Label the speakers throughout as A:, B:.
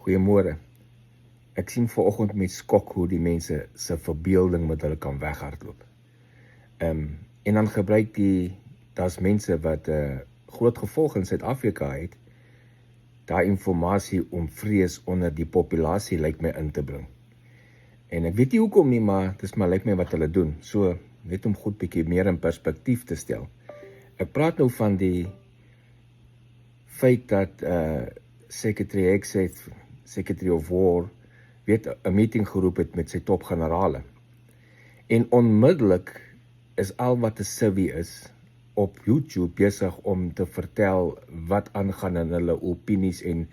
A: Goeiemôre. Ek sien vanoggend met skok hoe die mense se verbeelding met hulle kan weghardloop. En dan gebruik daar's mense wat groot gevolg in Suid-Afrika het, daai inligting om vrees onder die populasie lyk my in te bring. En ek weet nie hoekom nie, maar dis maar lyk my wat hulle doen. So net om goed bietjie meer in perspektief te stel. Ek praat nou van die feit dat Secretary of War, 'n meeting geroep het met sy topgenerale. En onmiddellik is al wat 'n civvy is op YouTube besig om te vertel wat aangaan in hulle opinies en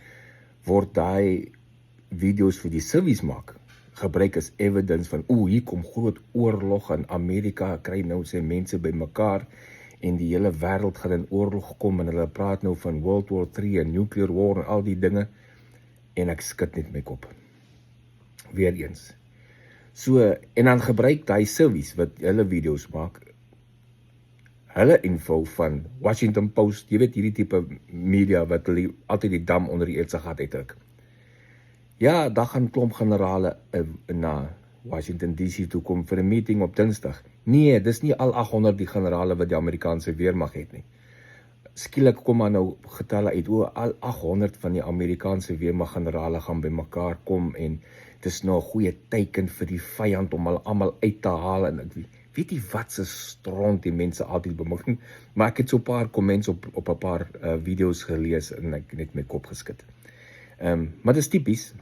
A: word daai video's vir die civvies maak gebruik as evidence van hier kom groot oorlog en Amerika kry nou sy mense bymekaar en die hele wêreld gaan in oorlog kom en hulle praat nou van World War III en nuclear war en al die dinge en ek skud net my kop. Weereens. So, en dan gebruik daai civvies wat hulle video's maak, hulle info van Washington Post, jy weet hierdie tipe media wat hulle altyd die dam onder die eerste gat uitdruk. Ja, daar gaan klomp generale na Washington DC toe kom vir 'n meeting op Dinsdag. Nee, dis nie al 800 die generale wat die Amerikaanse weermag het nie. Skielik kom maar nou getalle uit, al 800 van die Amerikaanse weermag generale gaan bymekaar kom en dis nou 'n goeie teken vir die vyand om hulle almal uit te haal en ek weet nie wat se stront die mense altyd bemaak, maar ek het so 'n paar comments op 'n paar video's gelees en ek net my kop geskit. Maar dis tipies.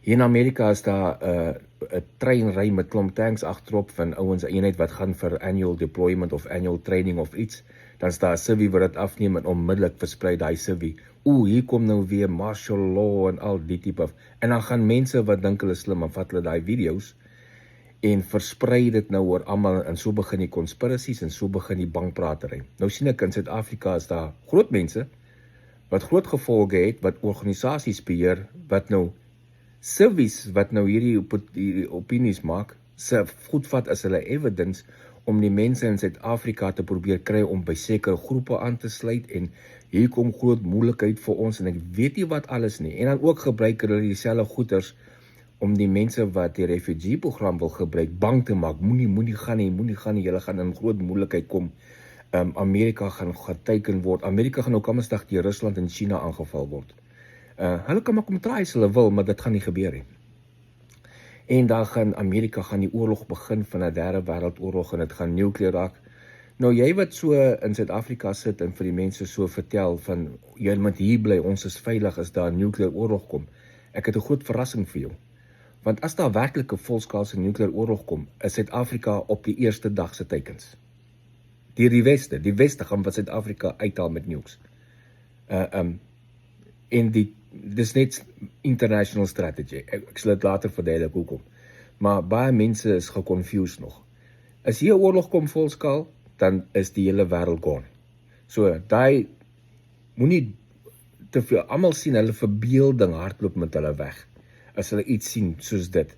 A: Hier in Amerika is daar 'n treinry met klomp tanks agterop van ouens, 'n eenheid wat gaan vir annual deployment of annual training of iets. Dan is daar 'n civvy wat dit afneem en onmiddellik versprei daai civvy. Hier kom nou weer martial law en al die tipe. En dan gaan mense wat dink hulle slim en vat hulle daai video's en versprei dit nou oor almal en so begin die conspiracies en so begin die bankpratery. Nou sien ek in Suid-Afrika is daar groot mense wat groot gevolge het, wat organisasies beheer, wat nou civvies wat nou hierdie opinies maak, se goed vat as hulle evidence om die mense in Suid-Afrika te probeer kry om by sekere groepe aan te sluit en hier kom groot moeilikheid vir ons en ek weet nie wat alles nie. En dan ook gebruik hulle dieselfde goeters om die mense wat die refugee program wil gebruik bang te maak. Moenie gaan nie, julle gaan in groot moeilikheid kom. Amerika gaan geteken word. Amerika gaan nou komsdag deur Rusland en China aangeval word. Hulle kan maar kom try as hulle wil, maar dit gaan nie gebeur nie. En dan gaan Amerika die oorlog begin van 'n derde wêreldoorlog en dit gaan nuclear raak. Nou jy wat so in Suid-Afrika sit en vir die mense so vertel van jy moet hier bly, ons is veilig as daar 'n nuclear oorlog kom. Ek het 'n groot verrassing vir jou. Want as daar werklik 'n volskaalse nuclear oorlog kom, is Suid-Afrika op die eerste dag se tekens. Die weste gaan van Suid-Afrika uithaal met nukes. En dis net international strategy. Ek sal dit later verduidelik hoekom. Maar baie mense is geconfused nog. As hier 'n oorlog kom volskaal, dan is die hele wêreld gone. So, daai moenie te veel, almal sien hulle verbeelding hardloop met hulle weg. As hulle iets sien soos dit.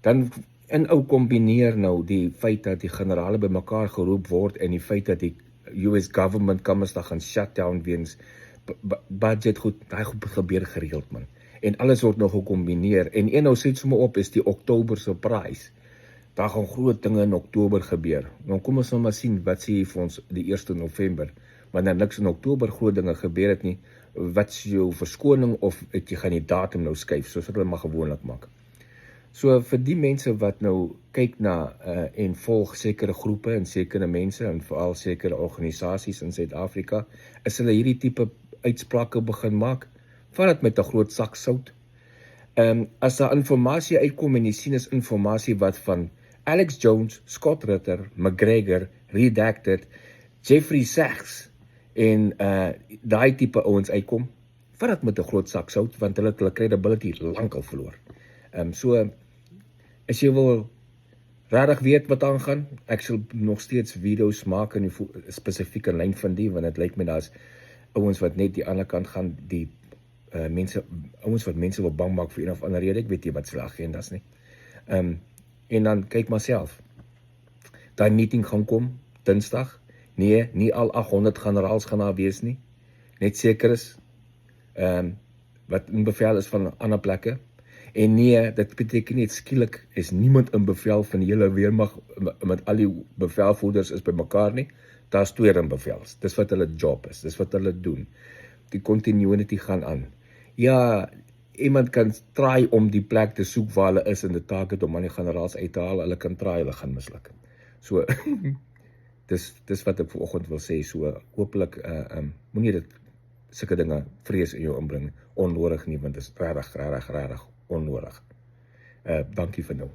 A: Dan kombineer nou die feit dat die generale bymekaar geroep word en die feit dat die US government komsdag gaan shutdown weens budget goed, daai goed gebeur gereeld man. En alles word nog gekombineer en een nou sê sommer op is die Oktober surprise. Daar gaan groot dinge in Oktober gebeur. Nou kom ons nou maar sien wat sê vir ons die 1 November. Wanneer niks in Oktober groot dinge gebeur het nie, wat is jou verskoning of het jy gaan die datum nou skuif soos hulle maar gewoonlik maak. So vir die mense wat nou kyk na en volg sekere groepe en sekere mense en veral sekere organisasies in Suid-Afrika, is hulle hierdie tipe uitsprake begin maak, vat dit met 'n groot sak sout. As daar inligting uitkom en jy sien is inligting wat van Alex Jones, Scott Ritter, McGregor, Redacted, Jeffrey Sachs en daai tipe ouens uitkom, vat dit met 'n groot sak sout want hulle het hulle credibility lankal verloor. So as jy wil regtig weet wat aangaan, ek sal nog steeds video's maak in 'n spesifieke lyn van die, want dit lyk my daar's ouens wat net die ander kant gaan, die ouens wat mense wil bang maak vir een of ander rede, ek weet nie wat hulle agendas nie. En dan kyk maar self. Daai meeting gaan kom, Dinsdag. Nee, nie al 800 generaals gaan daar wees nie. Net seker is, wat in bevel is van ander plekke. En nee, dit beteken nie, skielik is niemand in bevel van die hele weermag, met al die bevelvoerders is by mekaar nie, daar's 2 in bevels, dis wat hulle job is, dis wat hulle doen, die continuity gaan aan. Ja, iemand kan try om die plek te soek waar hulle is en die taak het om aan die generaals uit te haal, hulle kan try, hulle gaan misluk. So, dis wat ek vanoggend wil sê, so hopelik, moenie dit, sulke dinge, vrees in jou inbring, onnodig nie, want dit is regtig onnodig. Dankie vir nou.